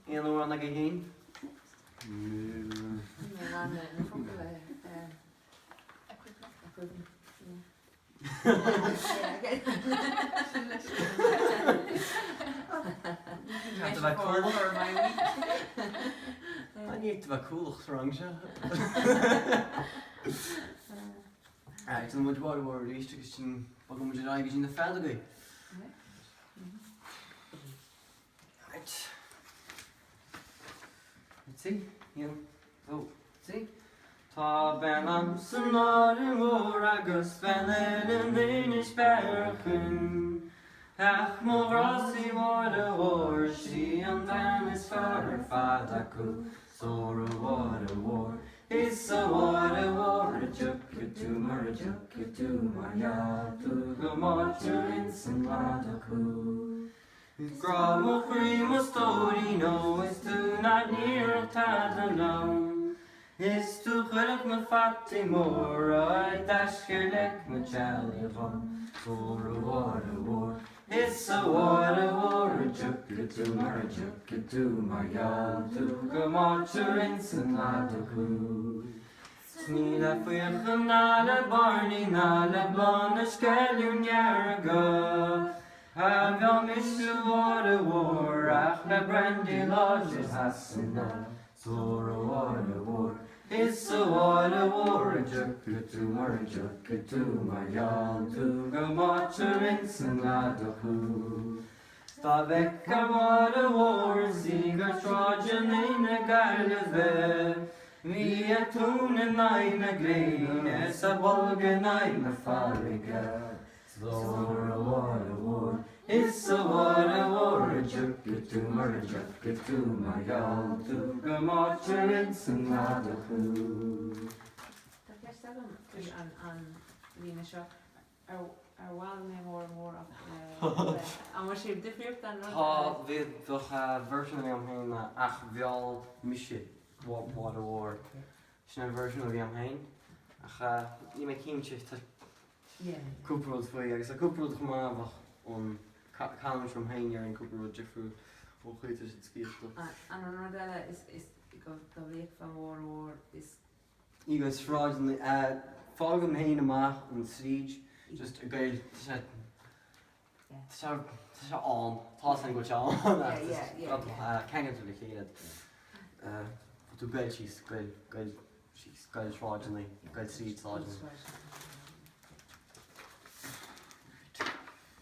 Ian or na Gaeilge? I need to be cool strong. Right, so much water war reached to Christian. But much I get in the fell guy. Right. Let's see. Oh, see. Tá benam sanar mhór agus benelin Inis berchin. Ach mo rossi water war, she and ben is for her father cool. So a water war. It's a water war, a juckatuma, ya to go marcher in some ladaku. Gramo primo storino is to not near Tadalone. Is to chulach me fatti more, I dash gerlek me chalivon. So a water war. It's a water war, a juckatuma, ya to go marcher in some ladaku. Smíle fuirchan nála barní nála blana scailún nearga. Ha bheam isle water war, ach na brandy lodges hasana. So a water war. It's a water war, a juckatuma, ya to go marcher in some ladaku. Tá vecca water war, ziga Trojan in a Gaeilge. Vi tonen na grein, a bolga na fariga. So a water war, it's a water war, a juckatuma, ya to go marcher in some ladaku. Tá ceist an Inisheer bhhail mé mór an mar sé difriúcht an Tá bhíoh version of am hain ach bheall mise water war. Sin version of am hain. Ach ní mé cíimte tá cúpród faoi agus a cúpród chumá an calan from hain ar an cúpród difriú ó chuidir sin scíochta. An rodile is go do bhéh fan mór is Ígan sráidin fágam hain amach an sríd just a gail tá an tá san go teán ceangaú le chéad. Tú gail síos gail sráidin gail sríd sráidin.